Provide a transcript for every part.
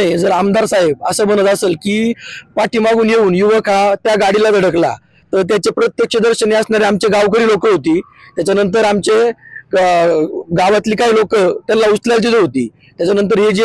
पुढे जर आमदार साहेब असं म्हणत असेल की पाठीमागून येऊन युवक हा त्या गाडीला धडकला, तर त्याचे प्रत्यक्षदर्शनी असणारे आमचे गावकरी लोक होती, त्याच्यानंतर आमचे गावातली काही लोक त्यांना उचलायला तिथे होती, त्याच्यानंतर हे जे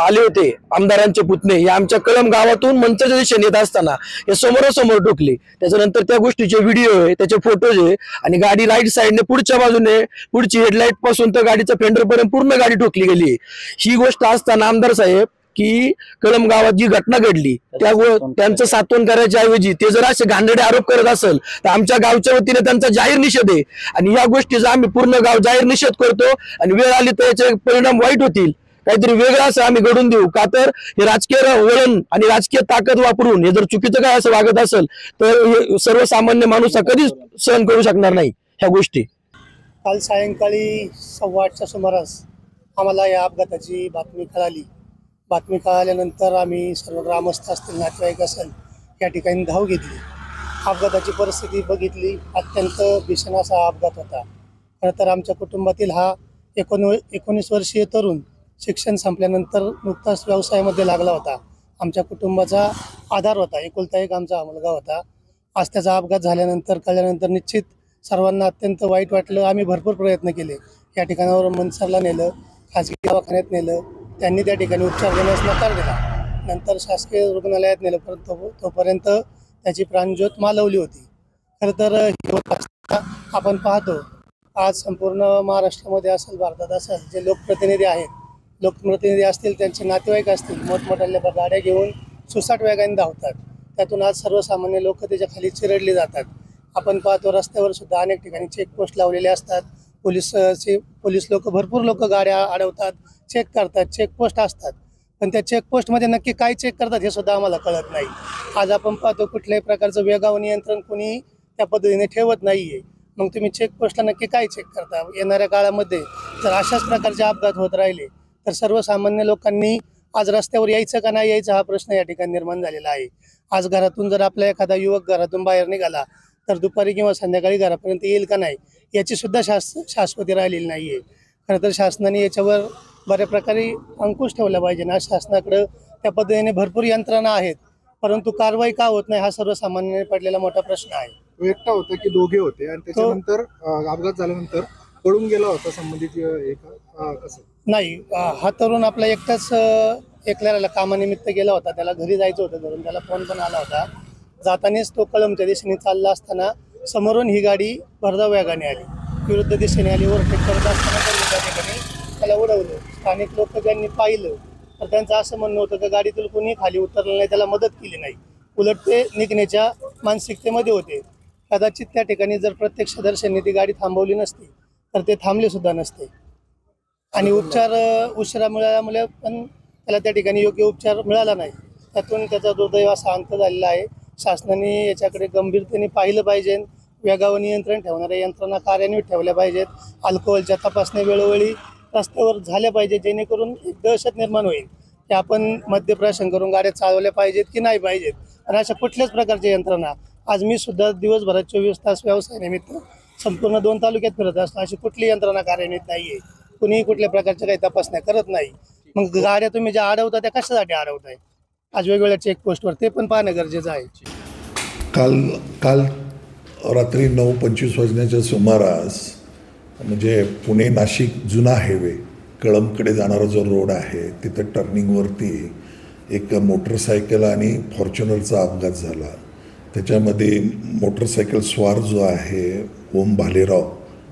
आले होते आमदारांचे पुतणे हे आमच्या कळंब गावातून मंचाच्या दिशेने येत असताना हे समोरासमोर ठोकले। त्याच्यानंतर त्या गोष्टीचे व्हिडिओ आहे, त्याचे फोटोज आहे, आणि गाडी राईट साईडने पुढच्या बाजूने पुढची हेडलाईट पासून तर गाडीचा फेंडर पर्यंत पूर्ण गाडी ठोकली गेली। ही गोष्ट असताना आमदार साहेब की कळंब गावात जी घटना घडली त्यांचं सातवण करायच्या ऐवजी ते जर असे घाणेरडे आरोप करत असेल तर आमच्या गावच्या वतीने त्यांचा जाहीर निषेध आहे, आणि या गोष्टीचा आम्ही पूर्ण गाव जाहीर निषेध करतो। आणि वेळ आली तर याचे परिणाम वाईट होतील, काहीतरी वेगळं असं आम्ही घडून देऊ का, तर हे राजकीय वळण आणि राजकीय ताकद वापरून हे जर चुकीचं काय असं वागत असेल तर हे सर्वसामान्य माणूस कधीच सहन करू शकणार नाही ह्या गोष्टी। काल सायंकाळी 8:15च्या सुमारास आम्हाला या अपघाताची बातमी कळाली। बातमी कळाल्यानंतर आम्ही सर्व ग्रामस्थ असतील, नातेवाईक असेल, या ठिकाणी धाव घेतली। अपघाताची परिस्थिती बघितली, अत्यंत भीषण असा अपघात होता। खरं तर आमच्या कुटुंबातील हा 19 वर्षीय तरुण शिक्षण संपल्यानंतर नुकताच व्यवसायामध्ये लागला होता। आमच्या कुटुंबाचा आधार होता, एकुलता एक आमचा मुलगा होता। आज त्याचा अपघात झाल्यानंतर कळल्यानंतर निश्चित सर्वांना अत्यंत वाईट वाटलं। आम्ही भरपूर प्रयत्न केले, या ठिकाणावर मनसरला नेलं, खाजगी दवाखान्यात नेलं, त्यांनी त्या ठिकाणी उपचार देण्यास नकार दिला। नंतर शासकीय रुग्णालयात नेलं, परंतु तोपर्यंत त्याची प्राणज्योत मालवली होती। खरं तर आपण पाहतो आज संपूर्ण महाराष्ट्रामध्ये असेल, भारतात असेल, जे लोकप्रतिनिधी असतील, त्यांचे नातेवाईक असतील, मोठमोठ्या गाड्या घेऊन सुसाट वेगाने धावतात। त्यातून आज सर्वसामान्य लोक त्याच्या खाली चिरडले जातात। आपण पाहतो रस्त्यावर सुद्धा अनेक ठिकाणी चेकपोस्ट लावलेले असतात, पोलीस लोक भरपूर लोक गाड्या अडवतात, चेक करतात, चेकपोस्ट असतात, पण त्या चेकपोस्टमध्ये नक्की काय चेक करतात हे सुद्धा आम्हाला कळत नाही। आज आपण पाहतो कुठल्याही प्रकारचं वेगावर नियंत्रण कोणी त्या पद्धतीने ठेवत नाही आहे। मग तुम्ही चेकपोस्टला नक्की काय चेक करता? येणाऱ्या काळामध्ये जर अशाच प्रकारचे अपघात होत राहिले तर सर्वसामान्य लोकांनी आज रस्त्यावर यायचं का नाही यायचं हा प्रश्न या ठिकाणी निर्माण झालेला आहे। आज घरातून जर आपला एखादा युवक घरातून बाहेर निघाला तर दुपारी किंवा संध्याकाळी घरापर्यंत येईल का नाही याची सुद्धा शाश्वती राहिलेली नाही आहे। खरं तर शासनाने याच्यावर बऱ्या प्रकारे अंकुश ठेवला पाहिजे ना। शासनाकडे त्या पद्धतीने भरपूर यंत्रणा आहेत, परंतु कारवाई का होत नाही हा सर्वसामान्यांनी पडलेला मोठा प्रश्न आहे। तो एकटा होता की दोघे होते, आणि त्याच्यानंतर अपघात झाल्यानंतर पळून गेला होता संबंधित कसं? नाही, हा तरुण आपला एकटाच एकल्याला कामानिमित्त गेला होता, त्याला घरी जायचं होतं घरून, त्याला फोन पण आला होता। जातानाच तो कळंबच्या दिशेने चालला असताना समोरून ही गाडी भरधाव वेगाने आली, विरुद्ध दिशेने आली, ओव्हरटेक करत असताना त्यांनी त्या ठिकाणी त्याला उडवलं। स्थानिक लोक ज्यांनी पाहिलं तर त्यांचं असं म्हणणं होतं की गाडीतून कोणी खाली उतरलं नाही, त्याला मदत केली नाही, उलट ते निघण्याच्या मानसिकतेमध्ये होते। कदाचित त्या ठिकाणी जर प्रत्यक्षदर्शनी ती गाडी थांबवली नसती तर ते थांबले सुद्धा नसते, आणि उपचार उशिरा मिळाल्यामुळे पण त्याला त्या ठिकाणी योग्य उपचार मिळाला नाही। त्यातून त्याचा दुर्दैव असा अंत झालेला आहे। शासनाने याच्याकडे गंभीरतेने पाहिलं पाहिजे, वेगावर नियंत्रण ठेवणाऱ्या यंत्रणा कार्यान्वित ठेवल्या पाहिजेत, अल्कोहोलच्या तपासण्या वेळोवेळी रस्त्यावर झाल्या पाहिजे, जेणेकरून एक दहशत निर्माण होईल की आपण मद्यप्राशन करून गाड्या चालवल्या पाहिजेत की नाही पाहिजेत। आणि अशा कुठल्याच प्रकारच्या यंत्रणा, आज मी सुद्धा दिवसभरात 24 तास व्यवसायानिमित्त संपूर्ण 2 तालुक्यात फिरत असतो, अशी कुठली यंत्रणा कार्यान्वित नाही आहे, कुणीही कुठल्या प्रकारच्या काही तपासण्या करत नाही। मग गाड्या तुम्ही ज्या अडवता त्या कशासाठी अडवताय? आज वेगवेगळ्या चेकपोस्टवर ते पण पाहणं गरजेचं आहे। काल रात्री 9:25 वाजण्याच्या सुमारास, म्हणजे पुणे नाशिक जुना हायवे कळंबकडे जाणारा जो रोड आहे तिथं टर्निंगवरती एक मोटरसायकल आणि फॉर्च्युनरचा अपघात झाला। त्याच्यामध्ये मोटरसायकल स्वार जो आहे ओम भालेराव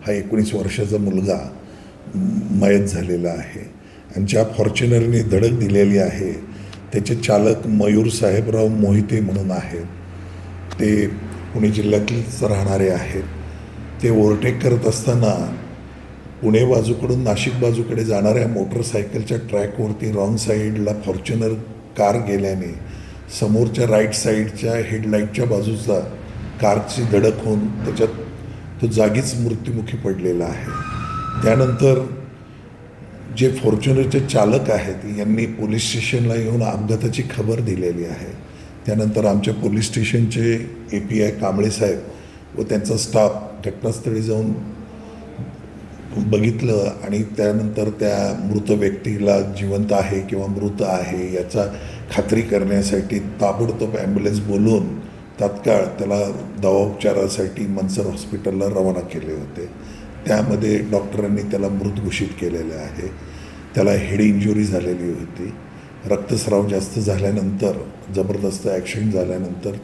हा 19 वर्षाचा मुलगा मयत झालेला आहे, आणि ज्या फॉर्च्युनरने धडक दिलेली आहे त्याचे चालक मयूर साहेबराव मोहिते म्हणून आहेत, ते पुणे जिल्ह्यातलेच राहणारे आहेत। ते ओव्हरटेक करत असताना पुणे बाजूकडून नाशिक बाजूकडे जाणाऱ्या मोटरसायकलच्या ट्रॅकवरती रॉंग साईडला फॉर्च्युनर कार गेल्याने समोरच्या राईट साईडच्या हेडलाईटच्या बाजूचा कारची धडक होऊन त्याच्यात तो जागीच मृत्युमुखी पडलेला आहे। त्यानंतर जे फॉर्च्युनरचे चालक आहेत यांनी पोलीस स्टेशनला येऊन अपघाताची खबर दिलेली आहे। त्यानंतर आमच्या पोलीस स्टेशनचे API कांबळे साहेब व त्यांचा स्टाफ घटनास्थळी जाऊन बघितलं आणि त्यानंतर त्या मृत व्यक्तीला जिवंत आहे किंवा मृत आहे याचा खात्री करण्यासाठी ताबडतोब ॲम्ब्युलन्स बोलवून तात्काळ त्याला दवाउपचारासाठी मनसर हॉस्पिटलला रवाना केले होते. त्यामध्ये डॉक्टरांनी त्याला मृत घोषित केलेलं आहे. त्याला हेड इंजुरी झालेली होती. रक्तस्राव जास्त झाल्यानंतर जबरदस्त ॲक्सिडेंट झाल्यानंतर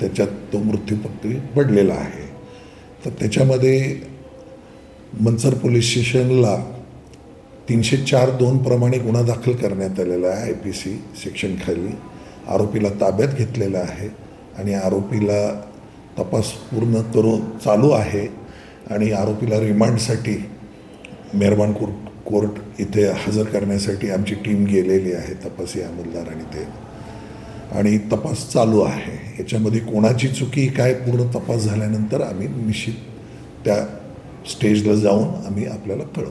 त्याच्यात तो मृत्यूपत्री पडलेला आहे. तर त्याच्यामध्ये मनसर पोलीस स्टेशनला 304(2) प्रमाणे गुन्हा दाखल करण्यात आलेला आहे IPC सेक्शनखाली. आरोपीला ताब्यात घेतलेला आहे आणि आरोपीला तपास पूर्ण करून चालू आहे आणि आरोपीला रिमांडसाठी मेहरबान कोर्ट इथे हजर करण्यासाठी आमची टीम गेलेली आहे, तपासी अंमलदार आणि ते, आणि तपास चालू आहे. याच्यामध्ये कोणाची चुकी काय पूर्ण तपास झाल्यानंतर आम्ही निश्चित त्या स्टेजला जाऊन आम्ही आपल्याला कळवू.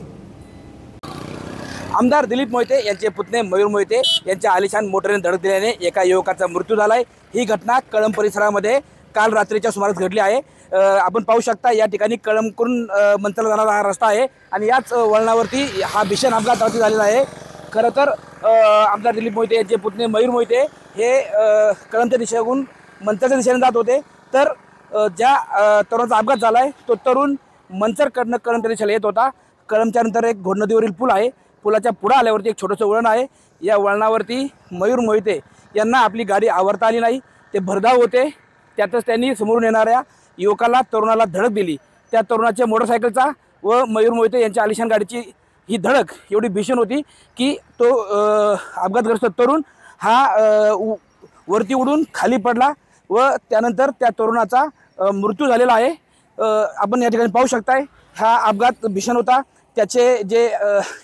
आमदार दिलीप मोहिते यांचे पुतणे मयूर मोहिते यांच्या आलिशान मोटरीने धडक दिल्याने एका युवकाचा मृत्यू झालाय. ही घटना कळंब परिसरामध्ये काल रात्रीच्या सुमारास घडली आहे. आपण पाहू शकता या ठिकाणी कळंबकडून मंचरला जाणारा हा रस्ता आहे आणि याच वळणावरती हा भीषण अपघात झालेला आहे. खरं तर आमदार दिलीप मोहिते यांचे पुतणे मयूर मोहिते हे कळंबच्या दिशेहून मंचरच्या दिशेने जात होते. तर ज्या तरुणाचा अपघात झाला आहे तो तरुण मंचरकडनं कळंबच्या दिशेला येत होता. कळंबच्या नंतर एक घोड नदीवरील पूल आहे. पुलाच्या पुढे आल्यावरती एक छोटंसं वळण आहे. या वळणावरती मयूर मोहिते यांना आपली गाडी आवरता आली नाही. ते भरधाव होते. त्यातच त्यांनी समोरून येणाऱ्या युवकाला तरुणाला धडक दिली. त्या तरुणाच्या मोटरसायकलचा व मयूर मोहिते यांच्या आलिशान गाडीची ही धडक एवढी भीषण होती की तो अपघातग्रस्त तरुण हा वरती उडून खाली पडला व त्यानंतर त्या तरुणाचा मृत्यू झालेला आहे. आपण या ठिकाणी पाहू शकताय हा अपघात भीषण होता. त्याचे जे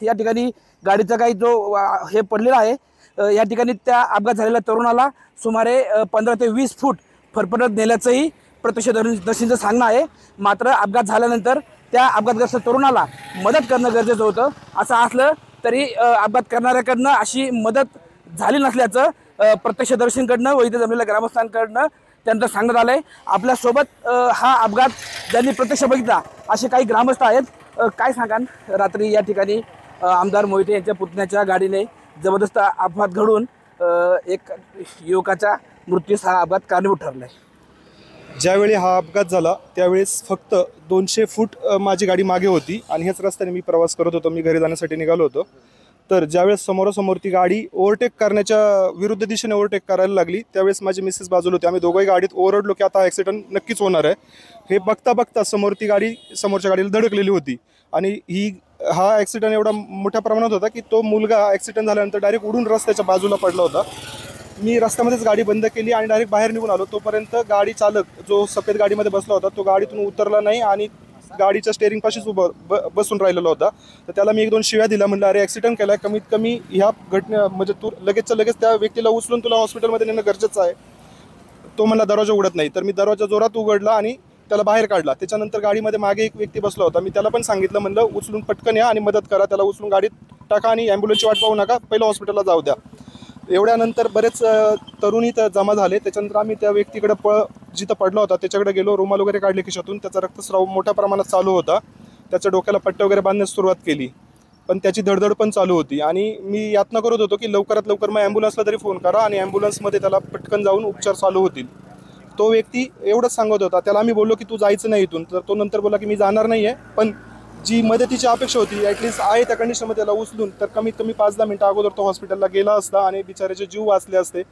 या ठिकाणी गाडीचा काही जो हे पडलेला आहे या ठिकाणी त्या अपघात झालेल्या तरुणाला सुमारे 15 ते 20 फूट फरफटत नेल्याचंही प्रत्यक्षदर्शींचं सांगणं आहे. मात्र अपघात झाल्यानंतर त्या अपघातग्रस्त तरुणाला मदत करणं गरजेचं होतं. असं असलं तरी अपघात करणाऱ्याकडनं अशी मदत झाली नसल्याचं प्रत्यक्षदर्शींकडनं व इथे जमलेल्या ग्रामस्थांकडनं त्यांचं सांगण्यात आलं आहे. आपल्यासोबत हा अपघात ज्यांनी प्रत्यक्ष बघितला असे काही ग्रामस्थ आहेत. काय सांगाल, रात्री या ठिकाणी आमदार मोहिते यांच्या पुतण्याच्या गाडीने जबरदस्त अपघात घडून एक युवकाचा मृत्यूस हा अपघात कारणीभूत ठरला आहे. ज्यावेळी हा अपघात झाला त्यावेळेस फक्त 200 फूट माझी गाडी मागे होती आणि ह्याच रस्त्याने मी प्रवास करत होतो. मी घरी जाण्यासाठी निघालो होतो. तर ज्यावेळेस समोरासमोर ती गाडी ओव्हरटेक करण्याच्या विरुद्ध दिशेने ओव्हरटेक करायला लागली त्यावेळेस माझी मिसेस बाजूला होती. आम्ही दोघंही गाडीत ओरडलो की आता ॲक्सिडेंट नक्कीच होणार आहे. हे बघता बघता समोर ती गाडी समोरच्या गाडीला धडकलेली होती आणि हा ॲक्सिडेंट एवढा मोठ्या प्रमाणात होता की तो मुलगा ॲक्सिडेंट झाल्यानंतर डायरेक्ट उडून रस्त्याच्या बाजूला पडला होता. मी रस्त्यामध्येच गाडी बंद केली आणि डायरेक्ट बाहेर निघून आलो. तोपर्यंत गाडी चालक जो सफेद गाडीमध्ये बसला होता तो गाडीतून उतरला नाही आणि गाडीच्या स्टेअरिंग पाशीच बसून राहिलेला होता. तर त्याला मी 1-2 शिव्या दिल्या. म्हणलं अरे ॲक्सिडेंट केला, कमीत कमी ह्या घटने म्हणजे तू लगेचच्या लगेच त्या व्यक्तीला उचलून तुला हॉस्पिटलमध्ये नेणं गरजेचं आहे. तो म्हणला दरवाजा उघडत नाही. तर मी दरवाजा जोरात उघडला आणि त्याला बाहेर काढला. त्याच्यानंतर गाडीमध्ये मागे एक व्यक्ती बसला होता. मी त्याला पण सांगितलं, म्हणलं उचलून पटकन या आणि मदत करा, त्याला उचलून गाडीत टाका आणि ॲम्ब्युलन्सची वाट पाहू नका, पहिलं हॉस्पिटलला जाऊ द्या. एवढ्यानंतर बरेच तरुणी जमा झाले. त्याच्यानंतर आम्ही त्या व्यक्तीकडे जिथं पडला होता त्याच्याकडे गेलो. रुमाल वगैरे काढले खिशातून. त्याचा रक्तस्राव मोठ्या प्रमाणात चालू होता. त्याच्या डोक्याला पट्ट्या वगैरे बांधण्यास सुरुवात केली पण त्याची धडधड पण चालू होती आणि मी यातना करत होतो की लवकरात लवकर मग ॲम्ब्युलन्सला तरी फोन करा आणि ॲम्ब्युलन्समध्ये त्याला पटकन जाऊन उपचार चालू होतील. तो व्यक्ती एवढंच सांगत होता. त्याला आम्ही बोललो की तू जायचं नाही इथून. तर तो नंतर बोला की मी जाणार नाही आहे, पण जी मदतीची अपेक्षा होती ॲटलिस्ट आहे त्या कंडिशनमध्ये त्याला उचलून तर कमीत कमी 5-10 मिनिटं अगोदर तो हॉस्पिटलला गेला असता आणि बिचाऱ्याचे जीव वाचले असते.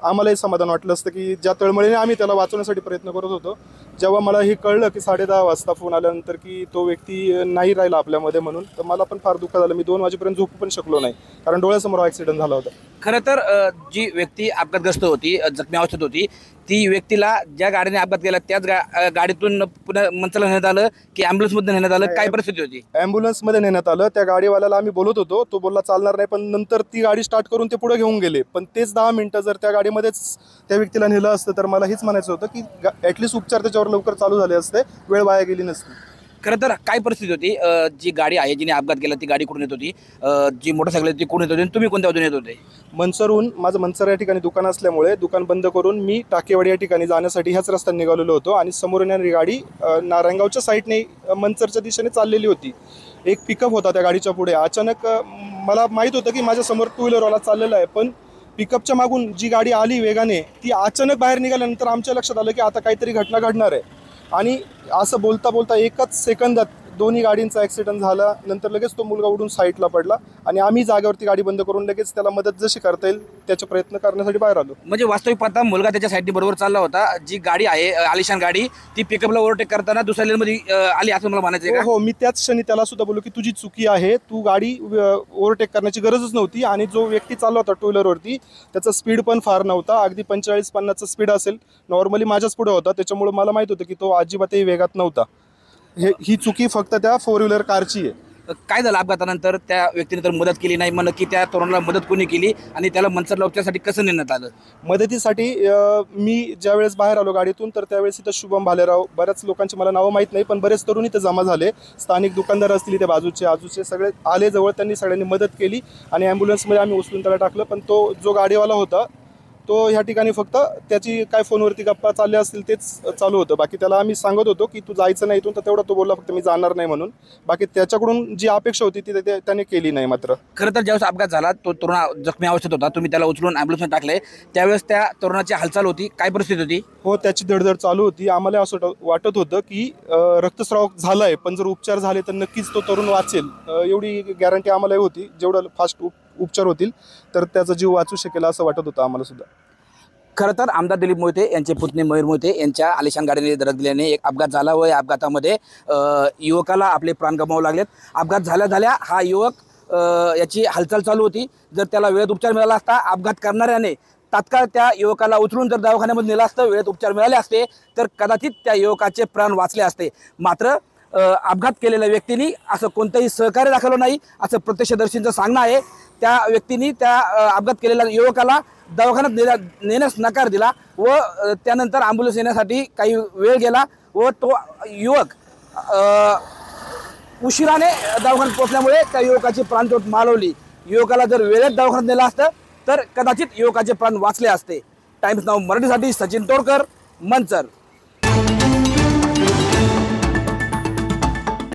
आम्हालाही समाधान वाटलं असतं की ज्या तळमळीने आम्ही त्याला वाचवण्यासाठी प्रयत्न करत होतो. जेव्हा मला हे कळलं की 10:30 वाजता फोन आल्यानंतर की तो व्यक्ती नाही राहिला आपल्यामध्ये म्हणून, तर मला पण फार दुःख झालं. मी 2 वाजेपर्यंत झोपू पण शकलो नाही कारण डोळ्यासमोर ॲक्सिडेंट झाला होता. खरं तर जी व्यक्ती अपघातग्रस्त होती, जखमी अवस्थेत होती, ती व्यक्तीला ज्या गाडीने अपघात केला त्याच गाडीतून पुन्हा मंचरला नेण्यात आलं की ॲम्ब्युलन्समध्ये नेण्यात आलं? काय परिस्थिती होती? ॲम्ब्युलन्समध्ये नेण्यात आलं. त्या गाडीवाल्याला आम्ही बोलत होतो, तो बोलला चालणार नाही, पण नंतर ती गाडी स्टार्ट करून ते पुढे घेऊन गेले. पण तेच 10 मिनिटं जर त्या गाडीमध्येच त्या व्यक्तीला नेलं असतं तर मला हेच म्हणायचं होतं की ॲटलिस्ट उपचार त्याच्यावर लवकर चालू झाले असते, वेळ वाया गेली नसती. खरं तर काय परिस्थिती होती? जी गाडी आहे जिने अपघात केला ती गाडी कुठून येत होती? जी मोटरसायकल ती कुठून येत होती आणि तुम्ही कोणत्या बाजूने येत होते? मनसरहून माझं मनसर या ठिकाणी दुकान असल्यामुळे दुकान बंद करून मी टाकेवाडी या ठिकाणी जाण्यासाठी ह्याच रस्त्याने निघालेलो होतो आणि समोरून येणारी गाडी नारायणगावच्या साईडने मनसरच्या दिशेने चाललेली होती. एक पिकअप होता त्या गाडीच्या पुढे. अचानक मला माहीत होतं की माझ्या समोर टू व्हीलरवाला चाललेला आहे, पण पिकअपच्या मागून जी गाडी आली वेगाने ती अचानक बाहेर निघाल्यानंतर आमच्या लक्षात आलं की आता काहीतरी घटना घडणार आहे. आणि असं बोलता बोलता एकच सेकंदात दोन्ही गाडींचा ॲक्सिडेंट झाला. नंतर लगेच तो मुलगा उडून साईडला पडला आणि आम्ही जागेवरती गाडी बंद करून लगेच त्याला मदत जशी करता येईल त्याचे प्रयत्न करण्यासाठी बाहेर आलो. म्हणजे वास्तविक पाहता मुलगा त्याच्या साईडने बरोबर चालला होता. जी गाडी आहे आलिशान गाडी ती पिकअपला ओव्हरटेक करताना दुसऱ्या लेनमध्ये आली असं मला म्हणायचं आहे का? हो, मी त्याच क्षणी त्याला सुद्धा बोललो की तुझी चुकी आहे, तू गाडी ओव्हरटेक करण्याची गरजच नव्हती. आणि जो व्यक्ती चालला होता टू व्हीलरवरती त्याचा स्पीड पण फार नव्हता, अगदी 45-50चा स्पीड असेल. नॉर्मली माझ्याच पुढे होता, त्याच्यामुळे मला माहीत होतं की तो अजिबातही वेगात नव्हता. ही चुकी फक्त त्या 4 व्हीलर कारची आहे. काय झालं अपघातानंतर? त्या व्यक्तीने तर मदत केली नाही, मग नक्की त्या तरुणाला मदत कोणी केली आणि त्याला मनसरला उपचारासाठी कसं नेण्यात आलं? मदतीसाठी मी ज्यावेळेस बाहेर आलो गाडीतून तर त्यावेळेस इथं शुभम भालेराव, बऱ्याच लोकांची मला नावं माहीत नाही पण बरेच तरुण इथं जमा झाले. स्थानिक दुकानदार असतील इथे आजूचे सगळे आले जवळ, त्यांनी सगळ्यांनी मदत केली आणि ॲम्ब्युलन्समध्ये आम्ही उचलून त्याला टाकलं. पण तो जो गाडीवाला होता तो ह्या ठिकाणी फक्त त्याची काय फोनवरती गप्पा चालल्या असतील तेच चालू होतं. बाकी त्याला आम्ही सांगत होतो की तू जायचं नाही इथून, तर तेवढा तो बोलला फक्त मी जाणार नाही म्हणून. बाकी त्याच्याकडून जी अपेक्षा होती ती त्याने केली नाही. मात्र खरं तर ज्यावेळेस अपघात झाला तो तरुण जखमी अवस्थेत होता, तुम्ही त्याला उचलून ॲम्ब्युलन्समध्ये टाकले, त्यावेळेस त्या तरुणाची हालचाल होती, काय परिस्थिती होती? हो, त्याची धडधड चालू होती. आम्हाला असं वाटत होतं की रक्तस्राव झाला आहे, पण जर उपचार झाले तर नक्कीच तो तरुण वाचेल, एवढी गॅरंटी आम्हाला होती. जेवढं फास्ट उपचार होतील तर त्याचा जीव वाचू शकेल असं वाटत होतं आम्हाला सुद्धा. खरं तर आमदार दिलीप मोहिते यांचे पुतणे मयूर मोहिते यांच्या आलिशान गाडीने धडक दिल्याने एक अपघात झाला व या अपघातामध्ये युवकाला आपले प्राण गमावे लागलेत. अपघात झाल्या हा युवक याची हालचाल चालू होती. जर त्याला वेळेत उपचार मिळाला असता, अपघात करणाऱ्याने तात्काळ त्या युवकाला उचलून जर दवाखान्यामध्ये नेलं असतं, वेळेत उपचार मिळाले असते तर कदाचित त्या युवकाचे प्राण वाचले असते. मात्र अपघात केलेल्या व्यक्तींनी असं कोणतंही सहकार्य दाखवलं नाही असं प्रत्यक्षदर्शींचं सांगणं आहे. त्या व्यक्तींनी त्या अपघात केलेल्या युवकाला दवाखान्यात नेण्यास नकार दिला व त्यानंतर ॲम्ब्युलन्स येण्यासाठी काही वेळ गेला व तो युवक उशिराने दवाखान्यात पोहोचल्यामुळे त्या युवकाची प्राणज्योत मालवली. युवकाला जर वेळेत दवाखान्यात नेलं असतं तर कदाचित युवकाचे प्राण वाचले असते. टाइम्स नाऊ मराठीसाठी सचिन तोडकर, मनसर.